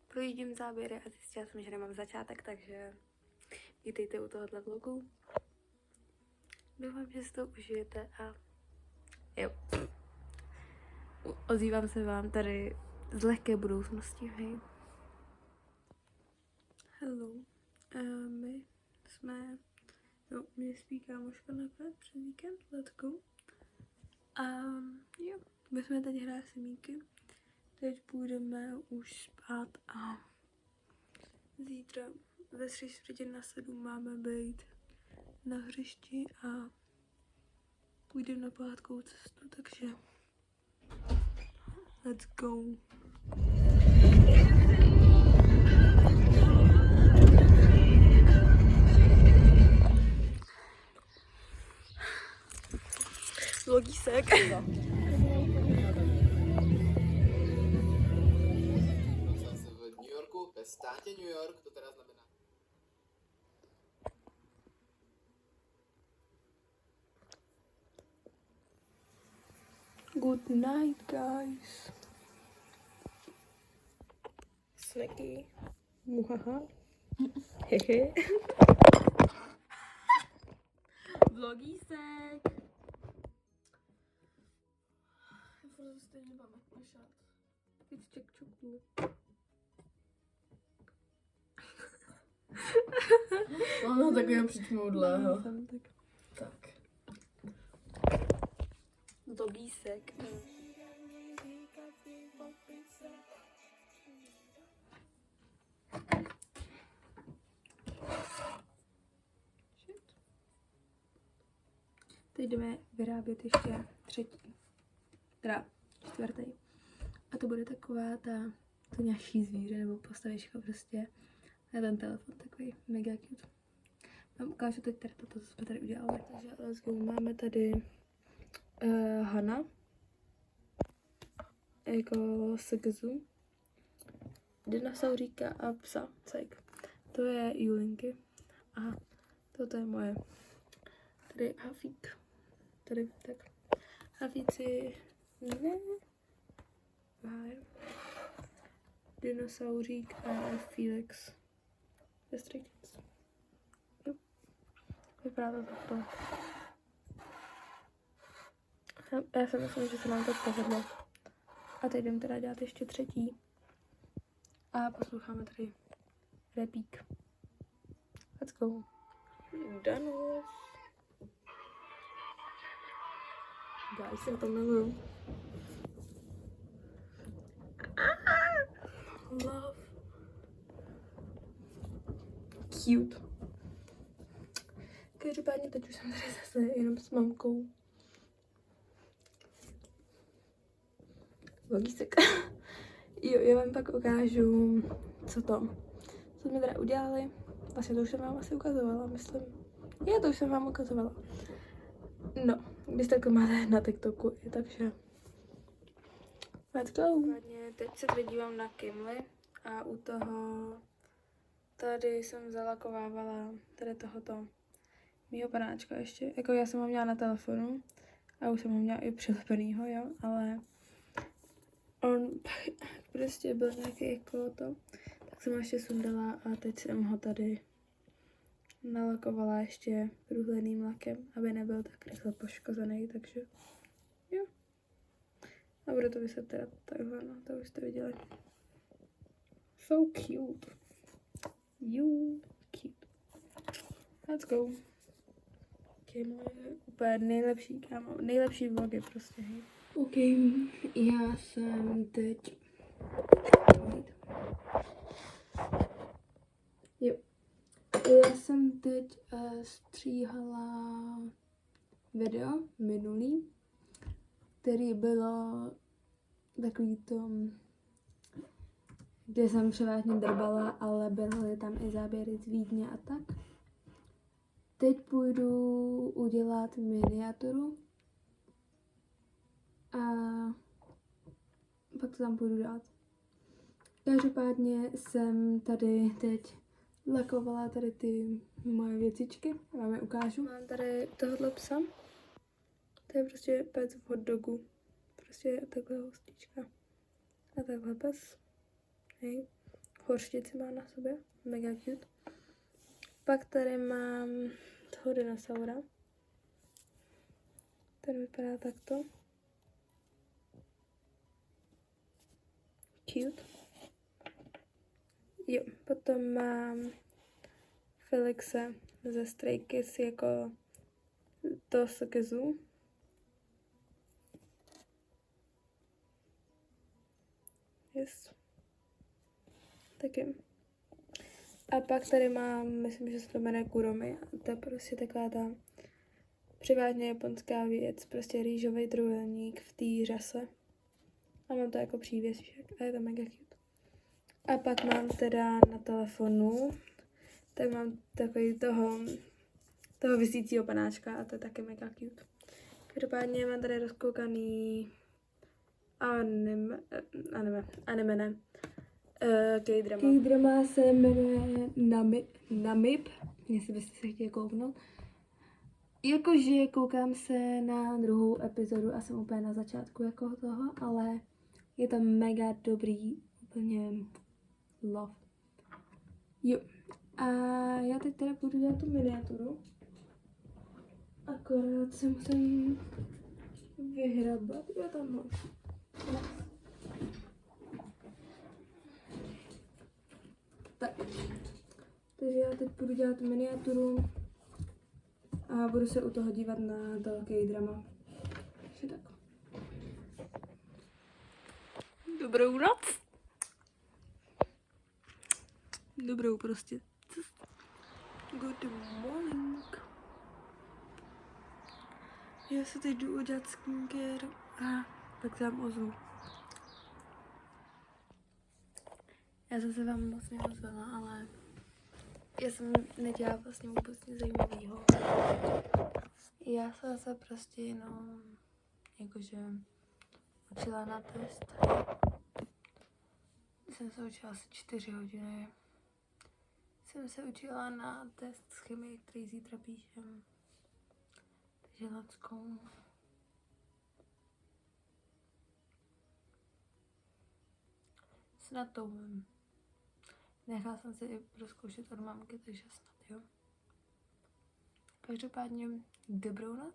projíždím záběry a zjistila jsem, že nemám začátek, takže vítejte u tohohle vlogu. Doufám, že si to užijete a jo. Ozývám se vám tady z lehké budoucnosti, hej. Hello. My jsme, no, mě spí kámoška nakonec před víkend, let's go. A jo, my jsme teď hráli semíky. Teď půjdeme už spát a zítra ve 6:45 máme být na hřišti a půjdeme na pohádkovou cestu, takže let's go. Vlogísek. V New Yorku, ve státě New York, to teda znamená. Good night, guys. Snacky. Muhaha. Hehe. Vlogísek. Furt se stejně máme pošat. Teď čekčuknu. Mám takového přitmoudlého. Tak. Vlogísek. Teď jdeme vyrábět ještě třetí, teda čtvrtý. A to bude taková to nějaký zvíře nebo postavička prostě. A ten telefon takový mega cute. Vám ukážu teď tady toto, co jsme tady udělali. Takže let's go. Máme tady Hana. Jako Segzu. Dinosauříka a psa. Cajk. To je Julinky. A toto je moje. Tady Hafík. Tady, tak. Hafíci, ne. Váj. Dinosauřík a Felix. Ve Stray Kids. Jo. Vypadá to takto. Já si myslím, že se nám to povedlo. A teď jdem teda dělat ještě třetí. A posloucháme tady repík. Let's go. Danos. Guys, já to miluju. Love. Cute. Každopádně teď už jsem tady zase jenom s mamkou. Vlogísek. Jo, já vám pak ukážu, co jsme teda udělali. Vlastně to už jsem vám asi ukazovala, myslím. To už jsem vám ukazovala. No, když tak to máte na TikToku, takže let's go. Teď se tady dívám na Kimly a u toho tady jsem zalakovávala tady tohoto mýho panáčka ještě. Jako já jsem ho měla na telefonu a už jsem ho měla i přilepenýho, jo, ale on prostě byl nějaký jako to, tak jsem ho ještě sundala a teď jsem ho tady nalakovala ještě průhledným lakem, aby nebyl tak rychle poškozený, takže jo. A bude to vyset teda takhle, no, to už jste viděli. So cute. You cute. Let's go. Kámo je úplně nejlepší, kámo, nejlepší vlogy prostě, hej. OK, já jsem teď... Jo. Já jsem teď stříhala video minulý, který bylo takový to, kde jsem převážně drbala, ale byly tam i záběry z Vídně a tak. Teď půjdu udělat miniaturu a pak to tam půjdu dát. Každopádně jsem tady teď lakovala tady ty moje věcičky. Vám je ukážu. Mám tady tohohle psa. To je prostě pes v hot dogu. Prostě takhle hostička. A takhle pes. hej. Horštici má na sobě, mega cute. Pak tady mám toho dinosaura. Ten vypadá takto. Cute. Jo, potom mám Felixe ze Stray Kids jako to Sokezu. Yes. Taky. A pak tady mám, myslím, že se to jmenuje Kuromi. To je prostě taková ta převážně japonská věc, prostě rýžový trojúhelník v té řase. A mám to jako přívěsíček a je to mega cute. A pak mám teda na telefonu, tak mám takový toho visícího panáčka a to je taky mega cute. Každopádně mám tady rozkoukaný anime ne. K-drama. K-drama se jmenuje Namib, jestli byste se chtěli kouknout. Jakože koukám se na druhou epizodu a jsem úplně na začátku jako toho, ale je to mega dobrý, úplně love. Jo. A já teď teda budu dělat tu miniaturu. Akorát se musím vyhrabat. Já tam mám. Tak. Takže já teď budu dělat miniaturu a budu se u toho dívat na to K-drama. Takže tak. Dobrou noc. Dobrou prostě. Good morning. Já se teď jdu udělat skincare a pak se vám ozvu. Já jsem se vám moc neozvala, ale já jsem nedělala vlastně vůbec nic zajímavého. Já jsem se prostě jenom jakože učila na test. Jsem se učila asi 4 hodiny. Jsem se učila na test z chemie, který zítra píšem. Takže let's go. Snad to umím. Nechala jsem si i prozkoušet od mamky, takže snad jo. Každopádně dobrou noc.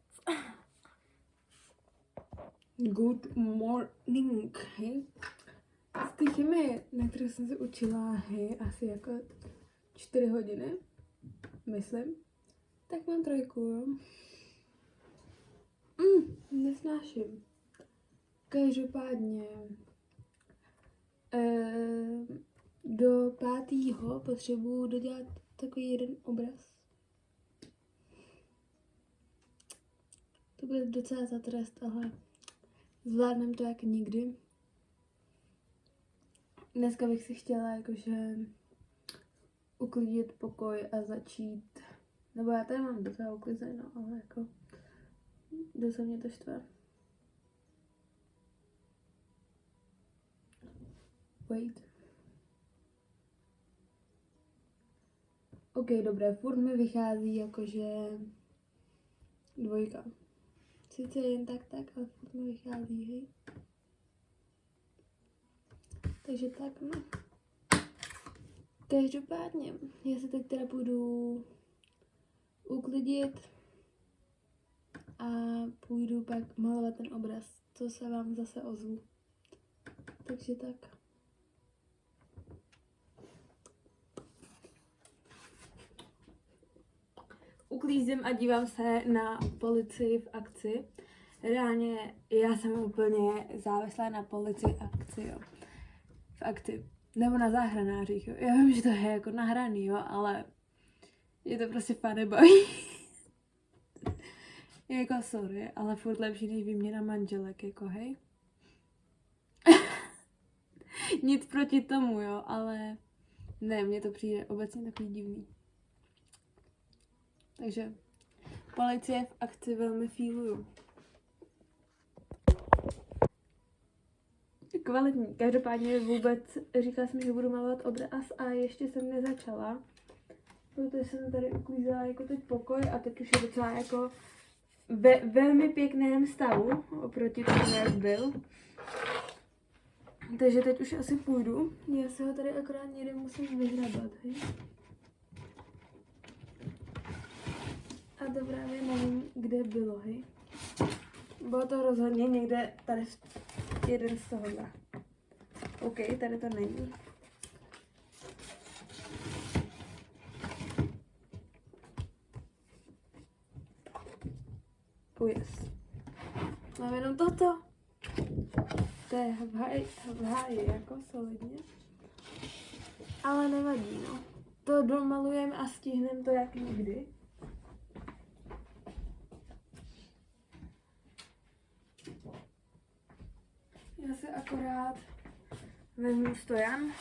Good morning, hej. Z té chemie, na které jsem se učila, hej, asi jako 4 hodiny, myslím, tak mám 3, jo. Nesnáším. Každopádně do 5. potřebuji dodělat takový jeden obraz. To bude docela za trest, ale zvládnem to jak nikdy. Dneska bych si chtěla jakože uklidit pokoj a začít, nebo já tady mám docela uklizeno, ale jako docela mě to štve. Wait. Ok, dobré, furt mi vychází jakože 2. Sice jen tak, ale furt mi vychází, hej. Takže tak, no. Každopádně, já se teď teda budu uklidit a půjdu pak malovat ten obraz, co se vám zase ozvu. Takže tak. Uklízím a dívám se na policii v akci. Reálně já jsem úplně závislá na policii v akci. Nebo na záchranářích, jo. Já vím, že to je jako nahraný, jo, ale je to prostě fany baví. Jako sorry, ale furt lepší než výměna manželek, jako hej. Nic proti tomu, jo, ale ne, mně to přijde obecně takový divný. Takže policie v akci velmi fíluju. Kvalitní. Každopádně vůbec říkala jsem, že budu malovat obraz a ještě jsem nezačala. Protože jsem tady uklízela jako teď pokoj a teď už je docela jako ve velmi pěkném stavu oproti tomu, jak byl. Takže teď už asi půjdu. Já se ho tady akorát někde musím vyhrabat, hej. A to právě nevím, kde bylo, hej. Bylo to rozhodně někde tady jeden z toho. OK, tady to není. Yes. Mám jenom toto. To je v háji, jako solidně. Ale nevadí, no. To domalujeme a stihneme to jak nikdy. Já si akorát vezmu stojan.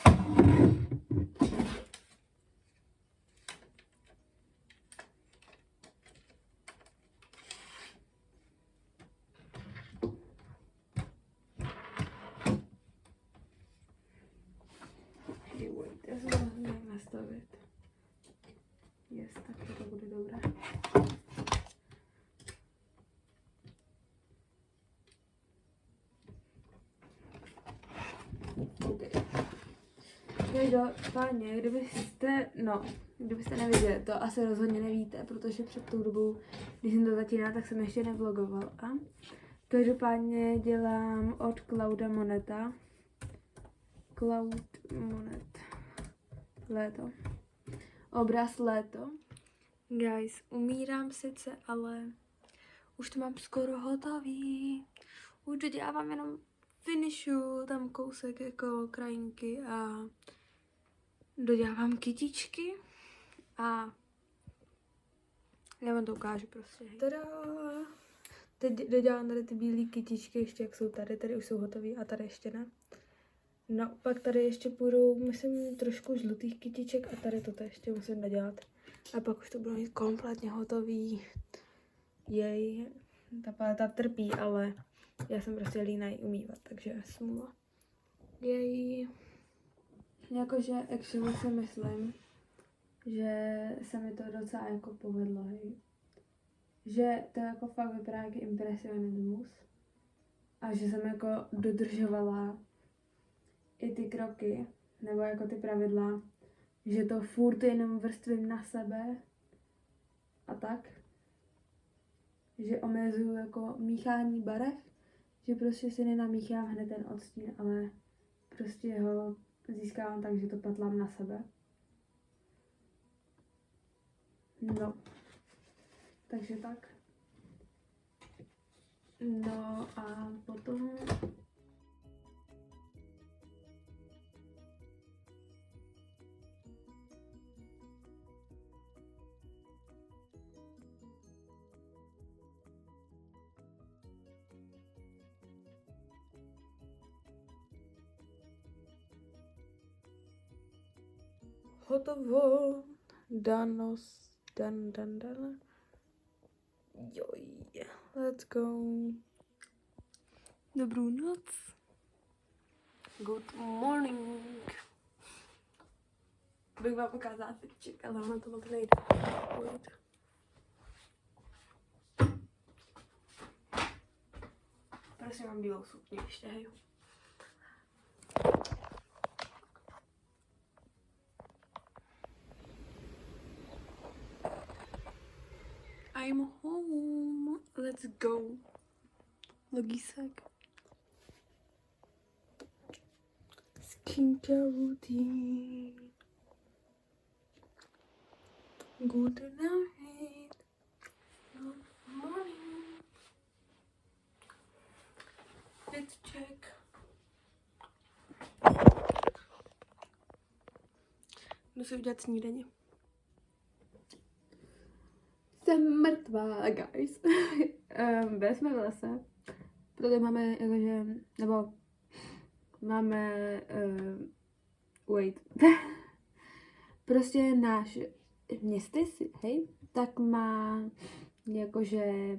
Já se to nějak nastavit. Yes, tak to bude dobré. Každopádně, kdybyste neviděli, to asi rozhodně nevíte, protože před tou dobou, když jsem to začínala, tak jsem ještě nevlogovala. Každopádně dělám od Clouda Moneta. Cloud Monet. Léto. Obraz léto. Guys, umírám sice, ale už to mám skoro hotový. Už dodělávám jenom finishu, tam kousek jako krajinky a dodělávám kytičky a já vám to ukážu prostě. Tada! Teď dodělám tady ty bílé kytičky, ještě jak jsou tady už jsou hotové a tady ještě ne. No, pak tady ještě půjdou, myslím, trošku žlutých kytiček a tady toto ještě musím dodělat. A pak už to bude mít kompletně hotový. Jej, ta paleta trpí, ale já jsem prostě líná ji umývat, takže smůla. Jej. Jakože actually si myslím, že se mi to docela jako povedlo, hej. Že to jako fakt vypadá jako impresionismus. A že jsem jako dodržovala i ty kroky, nebo jako ty pravidla, že to furt jenom vrstvím na sebe a tak. Že omezuju jako míchání barev, že prostě si nenamíchám hned ten odstín, ale prostě ho získávám tak, že to patlám na sebe. No. Takže tak. No a potom hotovo. Danos. Dan. Joj. Let's go. Dobrou noc. Good morning. Bych vám ukázala fitček, ale ono to moc nejde. Wait. Prosím, mám bílou sukni ještě, hej. I'm home. Let's go. Logísek. Skincare routine. Good night. Good morning. Fit check. Jdu si udělat snídaně. Jsem mrtvá, guys. Byli jsme v lese, protože máme, jakože, nebo máme, wait, prostě náš městys, hej, tak má, jakože,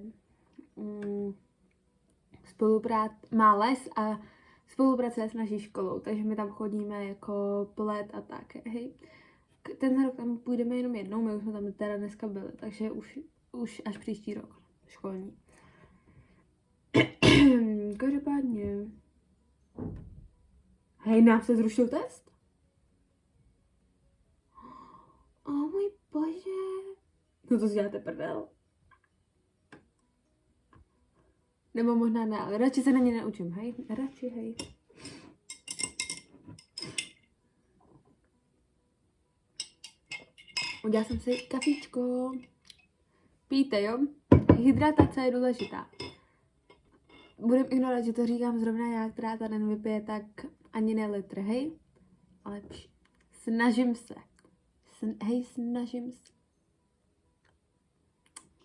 má les a spolupracuje s naší školou, takže my tam chodíme jako plet a tak, hej. Ten rok tam půjdeme jenom jednou, my už jsme tam teda dneska byli, takže už až příští rok školní. Každopádně Hej, nám se zrušil test? O můj bože. No to si děláte prdel. Nebo možná ne, ale radši se na ně naučím, hej? Radši, hej. Udělala jsem si kafíčko. Pijte, jo? Hydratace je důležitá. Budem ignorovat, že to říkám zrovna já, která ta den vypije tak ani ne litr, hej? Ale snažím se. Snažím se.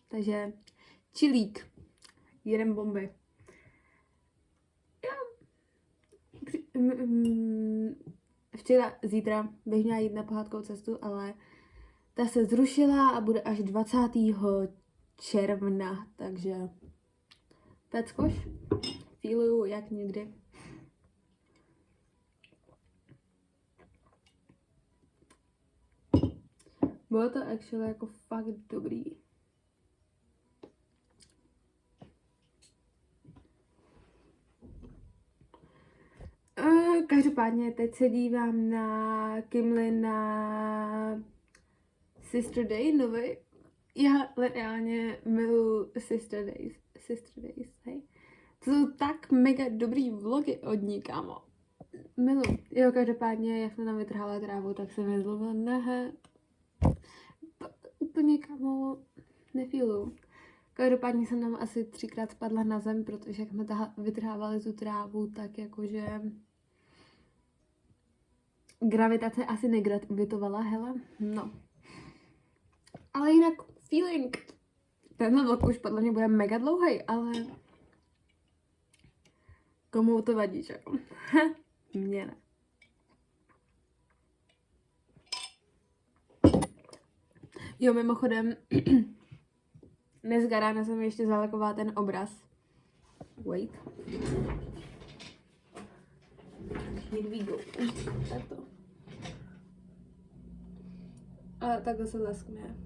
Takže čilík. Jedem bomby. Včera, zítra bych měla jít na pohádkou cestu, ale ta se zrušila a bude až 20. června, takže peckoš, feeluju jak někdy. Bylo to actually jako fakt dobrý. Každopádně teď se dívám na Kimli na Sister Day nový. Já reálně miluji Sister Days, hej. To jsou tak mega dobrý vlogy od ní, kámo. Miluji. Jo, každopádně, jak jsme tam vytrhala trávu, tak se mi zlobila nehe. Úplně, kámo, nefíluju. Každopádně jsem tam asi 3krát spadla na zem, protože jak jsme vytrhávali tu trávu, tak jakože gravitace asi negravitovala, hele, no. Ale jinak feeling. Tenhle vlog už podle mě bude mega dlouhý, ale komu to vadí, že jo? Mně ne. Jo, mimochodem, dneska ráno jsem ještě zalekovala ten obraz. Wait. Here we go. Tak to. A takhle se leskne.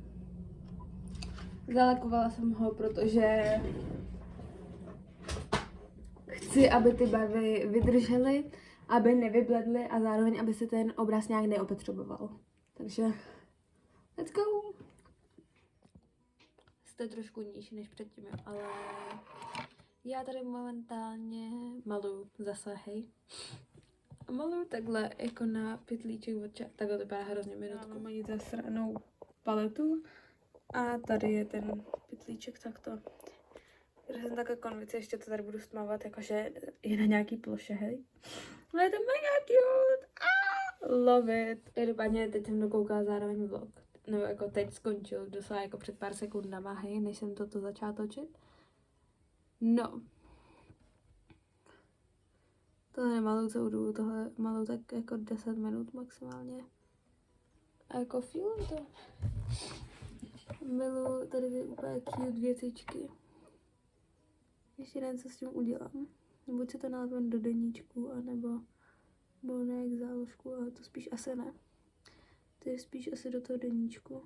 Zalakovala jsem ho, protože chci, aby ty barvy vydržely, aby nevybledly a zároveň, aby se ten obraz nějak neopotřeboval. Takže let's go! Jste trošku níž než předtím, jo, ale já tady momentálně maluju zase, hej. A maluju takhle jako na pytlíček od čaj. Takhle to vypadá hrozně minutku. Mám ani zasranou paletu a tady je ten pytlíček takto. Já jsem takhle konvice, ještě to tady budu stmávat, jakože je na nějaký ploše, hej. Ale je to mega cute! Love it! Každopádně teď jsem dokoukala zároveň vlog. No jako teď skončil, doslova jako před pár sekundama, hej, než jsem toto začala točit. No. Tohle nemaluju celou dobu, tohle maluju tak jako 10 minut maximálně. A jako feeling to. Miluju tady ty úplně cute věcičky. Ještě nevím, co s tím udělám. Buď se to nalepím do deníčku, anebo ne k záložku, ale to spíš asi ne. To je spíš asi do toho deníčku.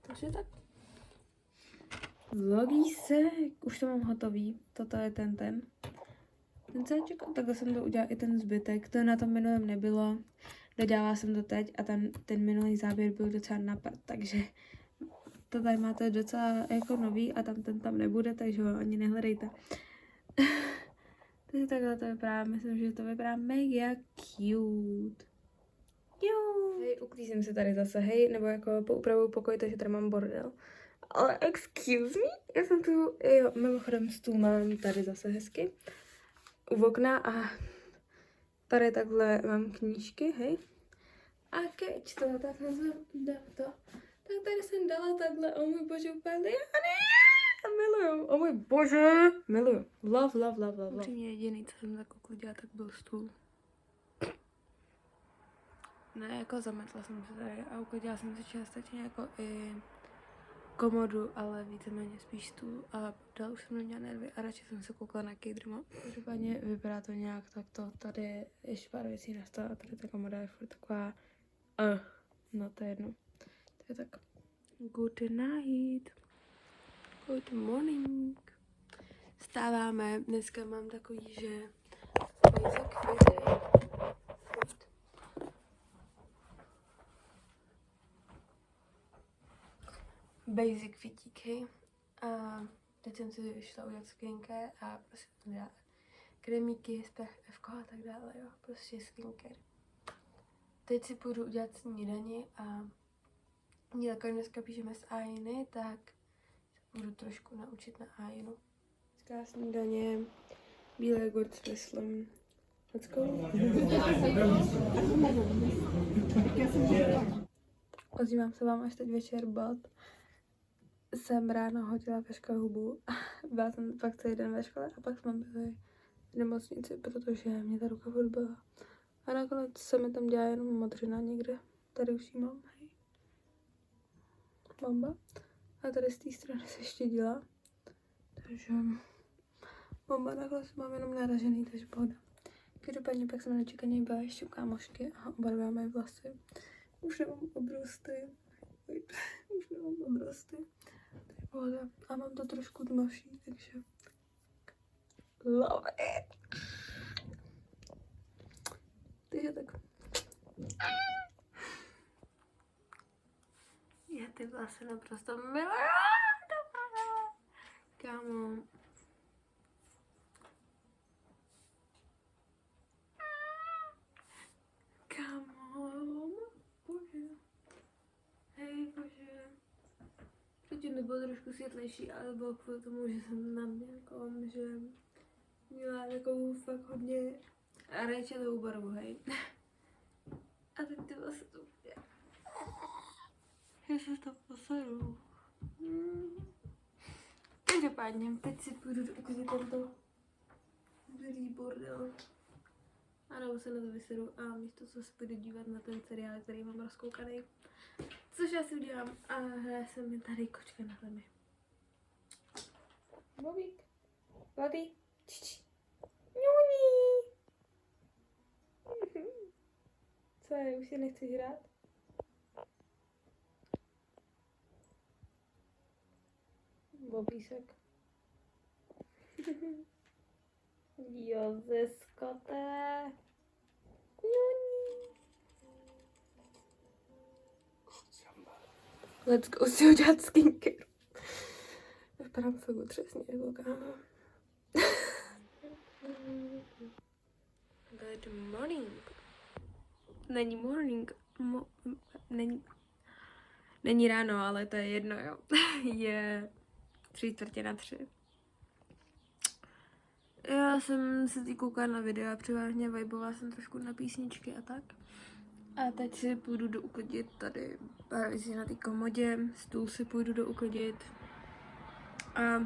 Takže tak. Vlogí se, už to mám hotový. Toto je ten Cček, takhle jsem to udělala i ten zbytek. To na tom minulém nebylo. Dodělala jsem to teď a ten minulý záběr byl docela napad, takže to tady máte docela jako nový a ten tam nebude, takže ho ani nehledejte. Takže takhle to vypadá, myslím, že to vypadá mega cute. Jo. Hej, uklízím se tady zase, hej, nebo jako poupravuju pokoj, takže tady mám bordel. Ale excuse me, já jsem tu, jo, mimochodem stůl mám tady zase hezky. U okna a tady takhle mám knížky, hej. A keď to takhle dám to, tak tady jsem dala takhle, o můj bože, úplně miluju, o můj bože, miluju. Love. Upřímně jediný, co jsem tak uklidila, tak byl stůl. Ne, jako zametla jsem se tady a uklidila jsem se částečně jako i komodu, ale víceméně spíš stůl a dál už jsem neměla nervy a radši jsem se koukala na K-drama. Každopádně vypadá to nějak takto, tady je ještě pár věcí na stole a tady ta komoda je furt taková, no to je jedno. To je tak, good night, good morning. Stáváme, dneska mám takový, že basic fit, basic fitík, hej. A teď jsem si vyšla udělat skincare a prostě jsem dělala kremíky, SPF a tak dále, jo, prostě skincare. Teď si půjdu udělat snídani a jelikož dneska píšeme z Ainy, tak se budu trošku naučit na Ainu. Dneska snídaně, bílý jogurt s myslem. Let's go. Ozývám se vám až teď večer, but jsem ráno hodila ve škole hubu. Byla jsem pak celý den ve škole a pak jsme byli v nemocnici, protože mě ta ruka furt byla. A nakonec se mi tam dělá jenom modřina někde. Tady už ji mám, hej. Mamba. A tady z té strany se ještě dělá. Takže mamba, takhle mám jenom naražený, takže pohoda. Každopádně pak jsem nečekaně byla ještě u kámošky a oba dva mají vlasy. Už nemám obrosty. Už nemám obrosty. To je pohoda. A mám to trošku tmavší, takže love it. Takže tak. Já ty vlasy naprosto miluju. Kámo. Kámo. Bože. Hej, bože. Předtím to bylo trošku světlejší, ale bylo kvůli tomu, že jsem na mě že měla takovou fakt hodně rajčatou barvu, hej. A teď ty vlasy to bude. Já se to poseru. Každopádně, teď si půjdu uklidit tento bílý bordel. A nebo se na to vyseru a místo toho se půjdu dívat na ten seriál, který mám rozkoukaný. Což já si udělám a hraje se mi tady kočka na zemi. Bobík. Bobí. Ňuní. Co je, už si nechci hrát? Bobísek. Jozeskoté. Let's go si udělat skincare. Vypadám fakt otřesně, jako kámo. Good morning. Není morning. Není ráno, ale to je jedno, jo. Je 3:45. Já jsem se teď koukala na videa, převážně vibovala jsem trošku na písničky a tak. A teď si půjdu douklidit tady pár věcí na té komodě, stůl si půjdu douklidit. A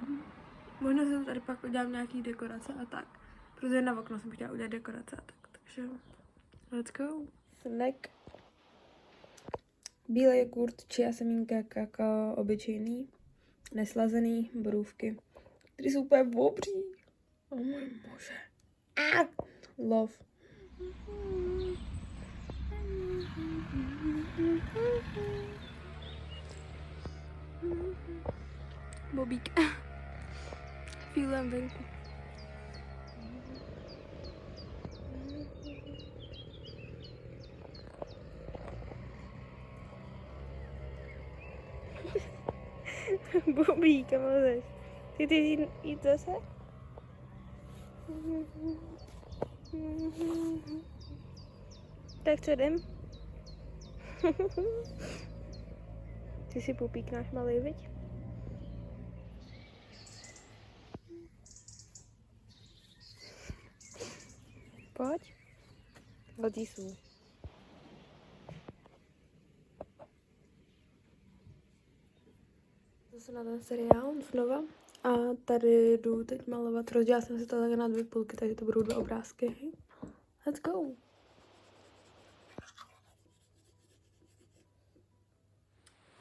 možná si tady pak udělám nějaký dekorace a tak. Protože na okno jsem chtěla udělat dekorace a tak, takže let's go. Snack. Bílý jogurt, chia semínka, kakao, obyčejný, neslazený, borůvky, které jsou úplně obří. Oh můj bože. Love. Bobík. Chvílem venku. Bobík, kam lezeš? Ty jít zase? Tak co jdem? Ty si pupík náš malý, viď? Pojď. Hodí jsou. Zase na ten seriál znova. A tady jdu teď malovat. Rozdělala jsem si to tak na 2 půlky, takže to budou 2 obrázky. Let's go!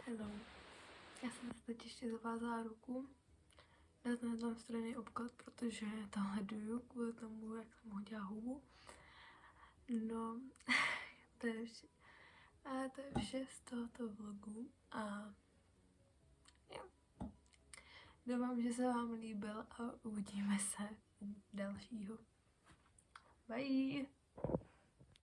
Hello. Já jsem si teď ještě zavázala ruku. Dát na tam stejný obklad, protože to hleduju kvůli tomu, jak jsem hodila hubu. No, to je vše. A to je vše z tohoto vlogu. A jo. Doufám, že se vám líbil a uvidíme se u dalšího. Bye!